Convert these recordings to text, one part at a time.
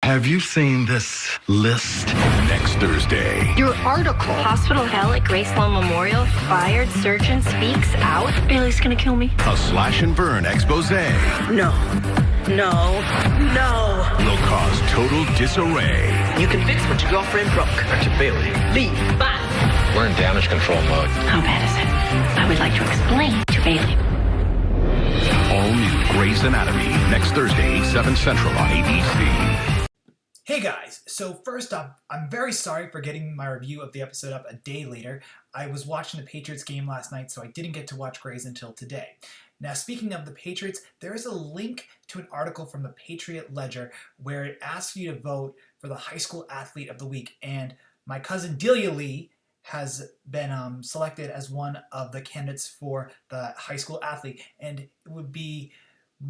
Have you seen this list? Next Thursday. Your article. Hospital hell at Grace Lawn Memorial. Fired surgeon speaks out. Bailey's gonna kill me. A slash and burn expose No. will cause total disarray. You can fix what your girlfriend broke. Back to Bailey. Leave. Bye. We're in damage control mode. How bad is it? I would like to explain to Bailey. All new Grey's Anatomy. Next Thursday, 7 Central on ABC. Hey guys, so first up, I'm very sorry for getting my review of the episode up a day later. I was watching the Patriots game last night, so I didn't get to watch Grey's until today. Now, speaking of the Patriots, there is a link to an article from the Patriot Ledger where it asks you to vote for the high school athlete of the week, and my cousin Delia Lee has been selected as one of the candidates for the high school athlete, and it would be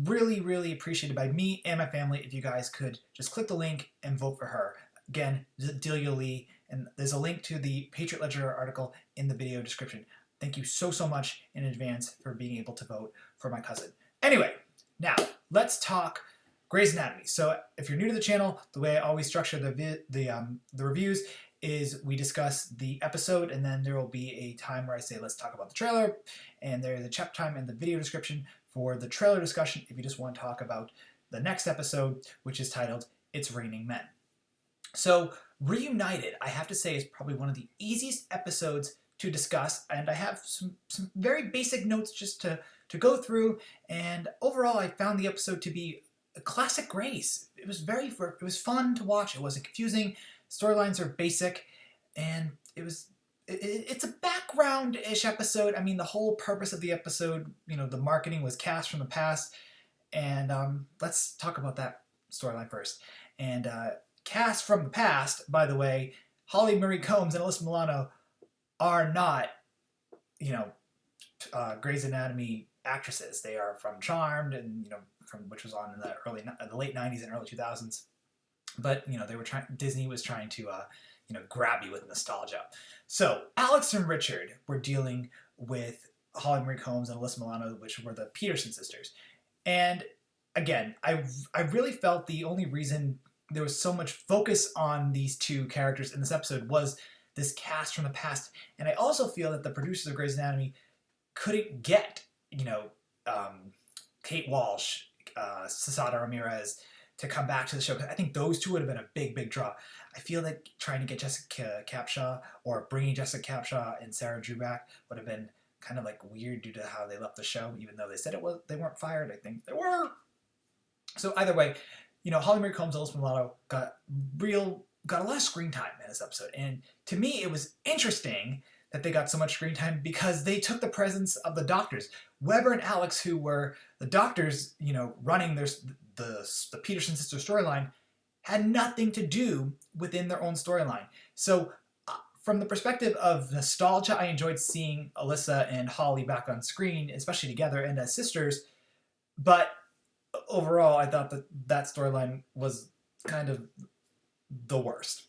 really appreciated by me and my family if you guys could just click the link and vote for her. Again, Delia Lee, and there's a link to the Patriot Ledger article in the video description. Thank you so much in advance for being able to vote for my cousin. Anyway, now let's talk Grey's Anatomy. So if you're new to the channel, the way I always structure the reviews is we discuss the episode, and then there will be a time where I say let's talk about the trailer, and there's a chapter time in the video description for the trailer discussion if you just want to talk about the next episode, which is titled It's Raining Men. So Reunited, I have to say, is probably one of the easiest episodes to discuss, and I have some very basic notes just to go through, and overall I found the episode to be a classic Grey's. It was fun to watch. It wasn't confusing. Storylines are basic, and it's a background-ish episode. I mean, the whole purpose of the episode, the marketing was cast from the past, and let's talk about that storyline first. And cast from the past, by the way, Holly Marie Combs and Alyssa Milano are not, Grey's Anatomy actresses. They are from Charmed, and which was on in the late '90s and early 2000s. But Disney was trying to grab you with nostalgia. So Alex and Richard were dealing with Holly Marie Combs and Alyssa Milano, which were the Peterson sisters. And again, I really felt the only reason there was so much focus on these two characters in this episode was this cast from the past. And I also feel that the producers of Grey's Anatomy couldn't get, Kate Walsh, Cesada Ramirez to come back to the show. I think those two would have been a big draw. I feel like trying to get Jessica Capshaw or bringing Jessica Capshaw and Sarah Drew back would have been kind of like weird due to how they left the show, even though they said they weren't fired. I think they were. So either way, Holly Marie Combs and Alyssa Milano got a lot of screen time in this episode. And to me, it was interesting that they got so much screen time because they took the presence of the doctors. Weber and Alex, who were the doctors, running the Peterson Sisters storyline, had nothing to do within their own storyline. So from the perspective of nostalgia, I enjoyed seeing Alyssa and Holly back on screen, especially together and as sisters. But overall, I thought that storyline was kind of the worst.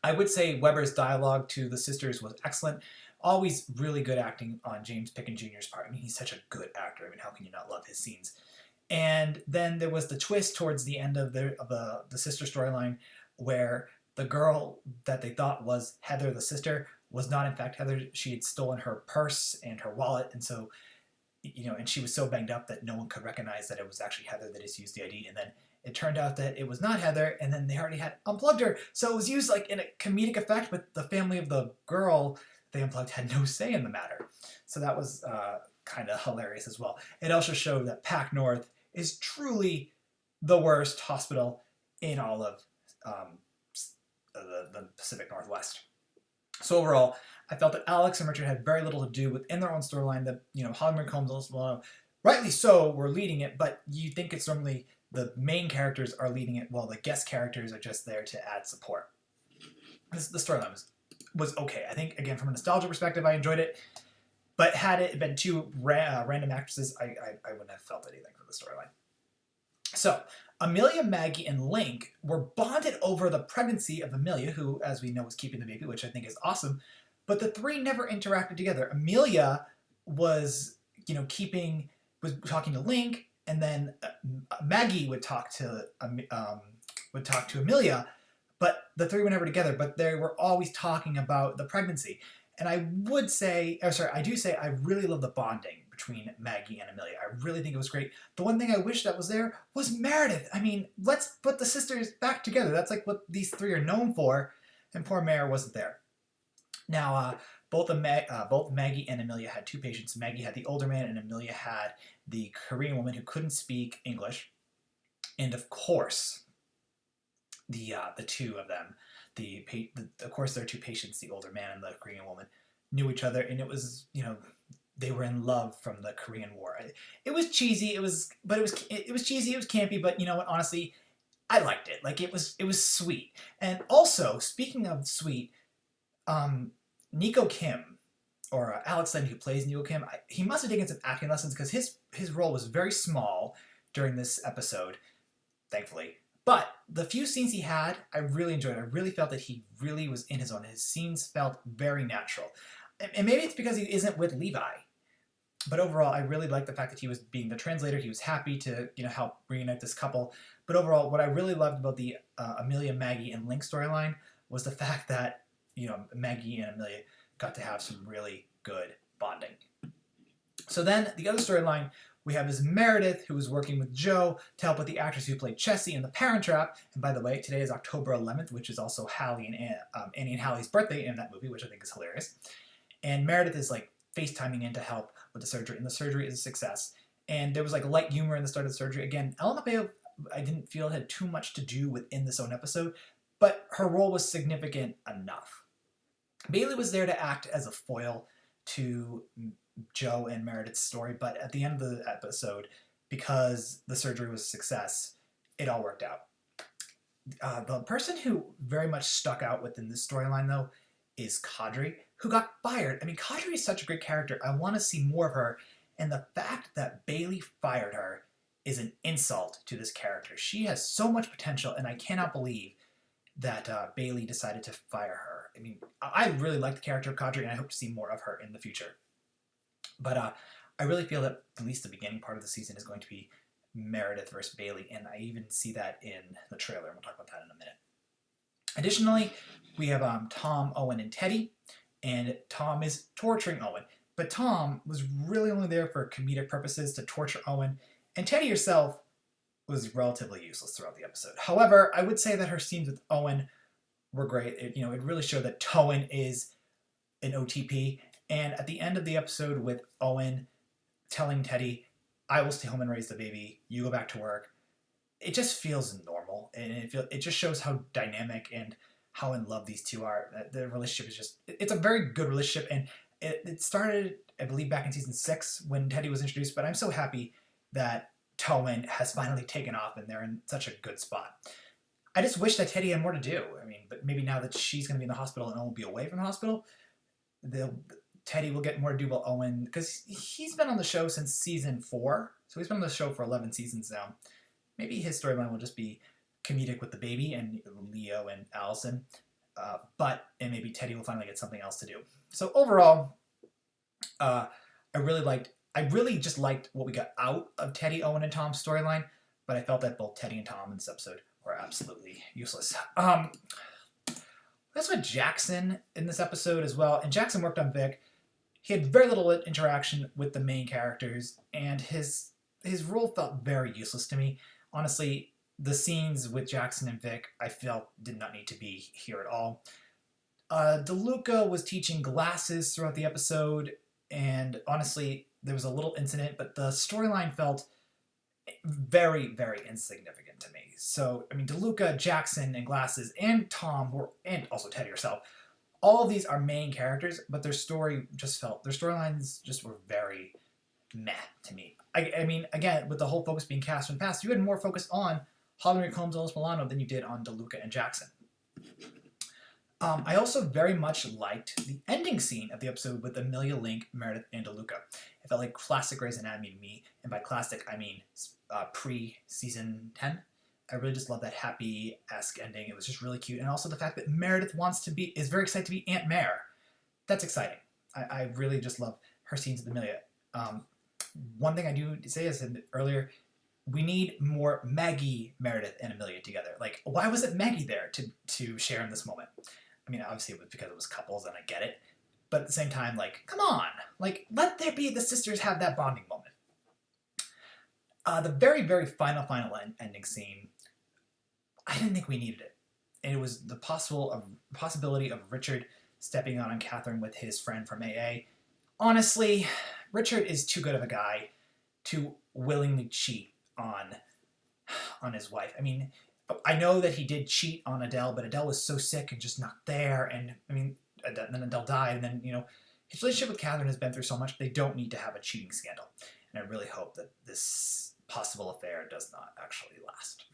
I would say Weber's dialogue to the sisters was excellent. Always really good acting on James Pickens Jr.'s part. I mean, he's such a good actor. I mean, how can you not love his scenes? And then there was the twist towards the end of the sister storyline where the girl that they thought was Heather, the sister, was not in fact Heather. She had stolen her purse and her wallet, and so, and she was so banged up that no one could recognize that it was actually Heather that just used the ID. And then it turned out that it was not Heather, and then they already had unplugged her. So it was used like in a comedic effect, but the family of the girl they unplugged had no say in the matter. So that was kind of hilarious as well. It also showed that Pac North is truly the worst hospital in all of the Pacific Northwest. So overall, I felt that Alex and Richard had very little to do within their own storyline. That Holly Marie Combs and Alyssa Milano, rightly so, were leading it, but you think it's normally the main characters are leading it, while the guest characters are just there to add support. The storyline was okay. I think, again, from a nostalgia perspective, I enjoyed it. But had it been two random actresses, I wouldn't have felt anything for the storyline. So, Amelia, Maggie, and Linc were bonded over the pregnancy of Amelia, who, as we know, was keeping the baby, which I think is awesome. But the three never interacted together. Amelia was, was talking to Linc, and then Maggie would talk to would talk to Amelia, but the three were never together, but they were always talking about the pregnancy. And I do say I really love the bonding between Maggie and Amelia. I really think it was great. The one thing I wish that was there was Meredith. I mean, let's put the sisters back together. That's like what these three are known for, and poor Mare wasn't there. Now, both Maggie and Amelia had two patients. Maggie had the older man, and Amelia had the Korean woman who couldn't speak English. And of course, the two of them, of course, their two patients, the older man and the Korean woman, knew each other, and it was, they were in love from the Korean War. It was cheesy. It was cheesy. It was campy, but you know what? Honestly, I liked it. Like it was sweet. And also, speaking of sweet, Nico Kim, or Alex Len, who plays Nico Kim, he must have taken some acting lessons because his role was very small during this episode, thankfully. But the few scenes he had, I really enjoyed. I really felt that he really was in his own. His scenes felt very natural. And maybe it's because he isn't with Levi. But overall, I really liked the fact that he was being the translator. He was happy to help reunite this couple. But overall, what I really loved about the Amelia, Maggie, and Linc storyline was the fact that Maggie and Amelia got to have some really good bonding. So then the other storyline we have is Meredith, who was working with Joe to help with the actress who played Chessie in The Parent Trap. And by the way, today is October 11th, which is also Annie and Hallie's birthday in that movie, which I think is hilarious. And Meredith is like FaceTiming in to help with the surgery, and the surgery is a success. And there was like light humor in the start of the surgery. Again, LMFAO, I didn't feel had too much to do within this own episode, but her role was significant enough. Bailey was there to act as a foil to Joe and Meredith's story, but at the end of the episode, because the surgery was a success, it all worked out. The person who very much stuck out within this storyline, though, is Kadri, who got fired. I mean, Kadri is such a great character. I want to see more of her, and the fact that Bailey fired her is an insult to this character. She has so much potential, and I cannot believe that Bailey decided to fire her. I mean, I really like the character of Kadri, and I hope to see more of her in the future. But I really feel that at least the beginning part of the season is going to be Meredith versus Bailey, and I even see that in the trailer, and we'll talk about that in a minute. Additionally, we have Tom, Owen, and Teddy, and Tom is torturing Owen. But Tom was really only there for comedic purposes to torture Owen, and Teddy herself was relatively useless throughout the episode. However, I would say that her scenes with Owen were great. It really showed that Owen is an OTP. And at the end of the episode with Owen telling Teddy, I will stay home and raise the baby, you go back to work, it just feels normal. And it just shows how dynamic and how in love these two are. The relationship is it's a very good relationship. And it started, I believe, back in season 6 when Teddy was introduced. But I'm so happy that Owen has finally taken off and they're in such a good spot. I just wish that Teddy had more to do. I mean, but maybe now that she's going to be in the hospital and Owen will be away from the hospital, Teddy will get more to do while Owen, because he's been on the show since season 4, so he's been on the show for 11 seasons now. Maybe his storyline will just be comedic with the baby and Leo and Allison, and maybe Teddy will finally get something else to do. So overall, I really just liked what we got out of Teddy, Owen, and Tom's storyline, but I felt that both Teddy and Tom in this episode were absolutely useless. That's with Jackson in this episode as well, and Jackson worked on Vic. He had very little interaction with the main characters, and his role felt very useless to me. Honestly, the scenes with Jackson and Vic, I felt did not need to be here at all. DeLuca was teaching glasses throughout the episode, and honestly, there was a little incident, but the storyline felt very, very insignificant to me. So, I mean, DeLuca, Jackson, and Glasses, and Tom, and also Teddy herself, all of these are main characters, but their storylines just were very meh to me. I mean, again, with the whole focus being cast from the past, you had more focus on Holly Combs and Ellis Milano than you did on DeLuca and Jackson. I also very much liked the ending scene of the episode with Amelia, Linc, Meredith, and DeLuca. It felt like classic Grey's Anatomy to me, and by classic, I mean pre-season 10. I really just love that happy-esque ending. It was just really cute. And also the fact that Meredith is very excited to be Aunt Mare. That's exciting. I really just love her scenes with Amelia. One thing I do say, as I said earlier, we need more Maggie, Meredith, and Amelia together. Like, why wasn't Maggie there to share in this moment? I mean, obviously it was because it was couples, and I get it. But at the same time, like, come on. Like, let there be the sisters have that bonding moment. The very, very final ending scene, I didn't think we needed it. And it was the possibility of Richard stepping on Catherine with his friend from AA. Honestly, Richard is too good of a guy to willingly cheat on his wife. I mean, I know that he did cheat on Adele, but Adele was so sick and just not there. And I mean, then Adele died, and then, you know, his relationship with Catherine has been through so much, they don't need to have a cheating scandal. And I really hope that this possible affair does not actually last.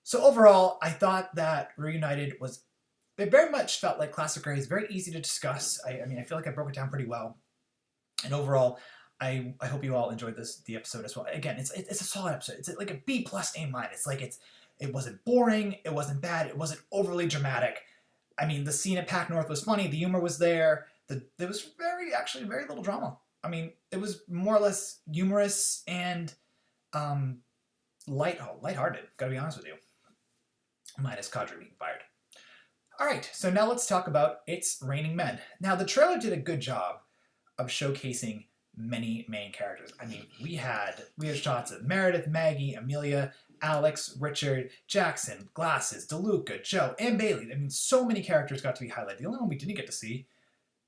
So overall, I thought that Reunited it very much felt like classic Grey. It's very easy to discuss. I mean, I feel like I broke it down pretty well. And overall, I hope you all enjoyed the episode as well. Again, it's a solid episode. It's like a B+, A-. Like it wasn't boring, it wasn't bad, it wasn't overly dramatic. I mean, the scene at Pac North was funny, the humor was there. There was actually very little drama. I mean, it was more or less humorous and lighthearted, gotta be honest with you. Minus Kadri being fired. Alright, so now let's talk about It's Raining Men. Now, the trailer did a good job of showcasing many main characters. I mean, we had shots of Meredith, Maggie, Amelia, Alex, Richard, Jackson, Glasses, DeLuca, Joe, and Bailey. I mean, so many characters got to be highlighted. The only one we didn't get to see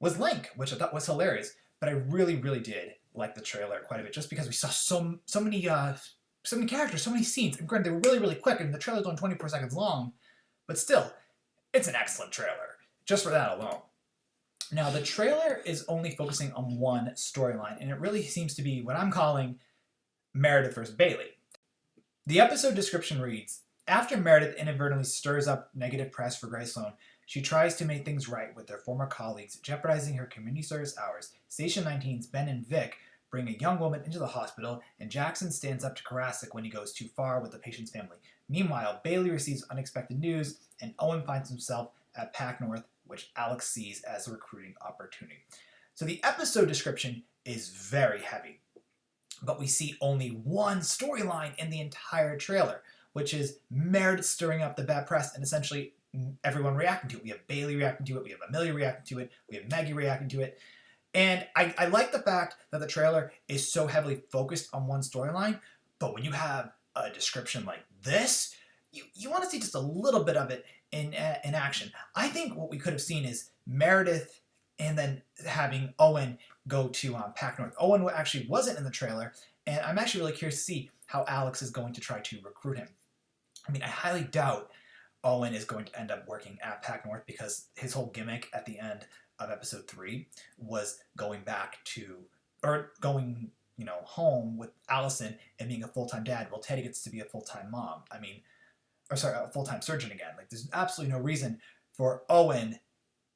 was Linc, which I thought was hilarious. But I really, really did like the trailer quite a bit, just because we saw so many characters, so many scenes. And granted, they were really, really quick, and the trailer's only 24 seconds long. But still, it's an excellent trailer, just for that alone. Now, the trailer is only focusing on one storyline, and it really seems to be what I'm calling Meredith versus Bailey. The episode description reads, after Meredith inadvertently stirs up negative press for Grey Sloan, she tries to make things right with their former colleagues, jeopardizing her community service hours. Station 19's Ben and Vic bring a young woman into the hospital, and Jackson stands up to Karasik when he goes too far with the patient's family. Meanwhile, Bailey receives unexpected news, and Owen finds himself at Pac North, which Alex sees as a recruiting opportunity. So the episode description is very heavy, but we see only one storyline in the entire trailer, which is Meredith stirring up the bad press and essentially everyone reacting to it. We have Bailey reacting to it, we have Amelia reacting to it, we have Maggie reacting to it. And I like the fact that the trailer is so heavily focused on one storyline, but when you have a description like this, you want to see just a little bit of it in action. I think what we could have seen is Meredith and then having Owen go to Pac North. Owen actually wasn't in the trailer, and I'm actually really curious to see how Alex is going to try to recruit him. I mean, I highly doubt Owen is going to end up working at Pac North, because his whole gimmick at the end of episode 3 was going home with Allison and being a full-time dad. Well, Teddy gets to be a full-time mom. A full-time surgeon again. Like, there's absolutely no reason for Owen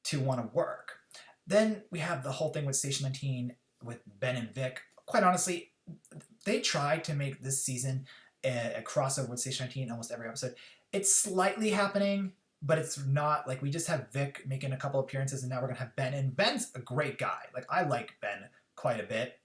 to want to work. Then we have the whole thing with Station 19 with Ben and Vic. Quite honestly, they tried to make this season a crossover with Station 19 almost every episode. It's slightly happening, but it's not. Like, we just have Vic making a couple appearances, and now we're going to have Ben. And Ben's a great guy. Like, I like Ben quite a bit.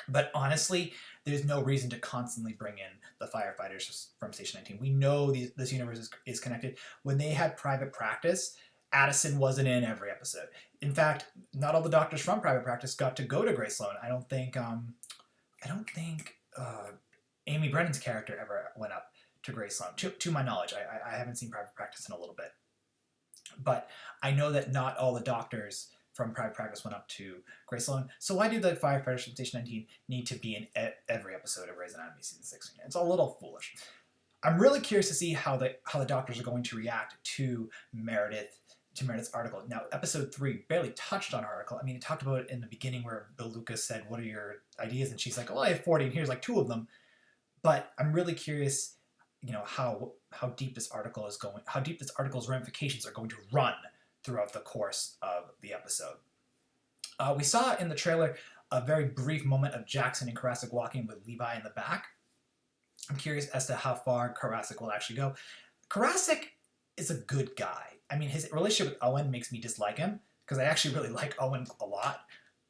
But honestly, there's no reason to constantly bring in the firefighters from Station 19. We know this universe is connected. When they had Private Practice, Addison wasn't in every episode. In fact, not all the doctors from Private Practice got to go to Grey Sloan. I don't think Amy Brennan's character ever went up to Grey Sloan, to my knowledge. I haven't seen Private Practice in a little bit. But I know that not all the doctors from Private Practice went up to Grey Sloan. So why do the firefighters from Station 19 need to be in every episode of Grey's Anatomy Season 16? It's a little foolish. I'm really curious to see how the doctors are going to react to Meredith's article. Now, episode 3 barely touched on her article. I mean, it talked about it in the beginning where Bill Lucas said, what are your ideas? And she's like, well, I have 40, and here's like 2 of them. But I'm really curious, how deep this article is going, how deep this article's ramifications are going to run throughout the course of the episode. We saw in the trailer a very brief moment of Jackson and Karasik walking with Levi in the back. I'm curious as to how far Karasik will actually go. Karasik is a good guy. I mean, his relationship with Owen makes me dislike him, because I actually really like Owen a lot.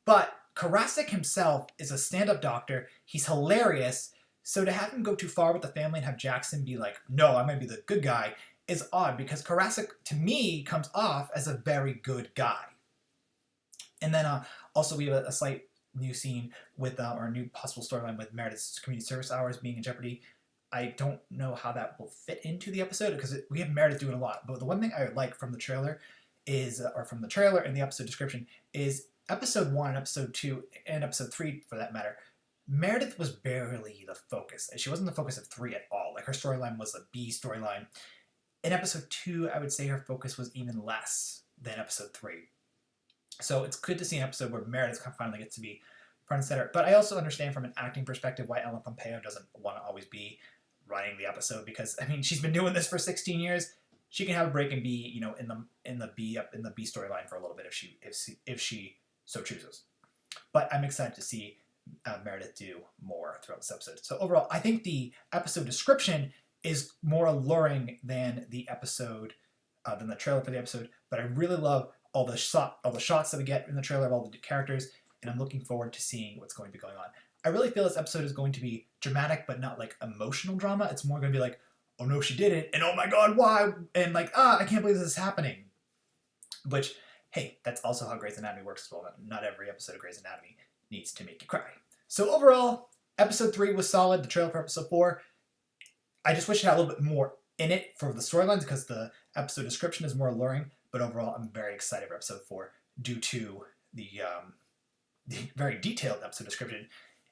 But Karasik himself is a stand-up doctor. He's hilarious. So to have him go too far with the family and have Jackson be like, no, I'm going to be the good guy, is odd because Karasik, to me, comes off as a very good guy. And then also we have a slight new scene with, or a new possible storyline with Meredith's community service hours being in jeopardy. I don't know how that will fit into the episode because we have Meredith doing a lot. But the one thing I like from the trailer is, or from the trailer and the episode description, is episode 1 and episode 2 and episode 3 for that matter, Meredith was barely the focus. She wasn't the focus of 3 at all. Like her storyline was a B storyline. In episode 2, I would say her focus was even less than episode 3. So it's good to see an episode where Meredith finally gets to be front and center. But I also understand from an acting perspective why Ellen Pompeo doesn't want to always be running the episode because, I mean, she's been doing this for 16 years. She can have a break and be, you know, in the B storyline for a little bit if she so chooses. But I'm excited to see Meredith do more throughout this episode. So overall, I think the episode description is more alluring than the episode, than the trailer for the episode. But I really love all the shots that we get in the trailer of all the characters, and I'm looking forward to seeing what's going to be going on. I really feel this episode is going to be dramatic, but not like emotional drama. It's more going to be like, oh no, she did it, and oh my god, why? And like, I can't believe this is happening. Which, hey, that's also how Grey's Anatomy works as well. Not every episode of Grey's Anatomy needs to make you cry. So overall, episode 3 was solid. The trailer for episode 4, I just wish it had a little bit more in it for the storylines because the episode description is more alluring. But overall, I'm very excited for episode 4 due to the very detailed episode description,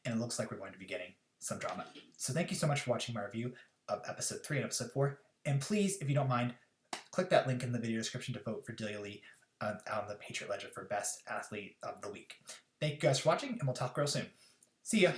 and it looks like we're going to be getting some drama. So thank you so much for watching my review of episode 3 and episode 4. And please, if you don't mind, click that link in the video description to vote for Delia Lee on the Patriot Legend for Best Athlete of the Week. Thank you guys for watching, and we'll talk real soon. See ya!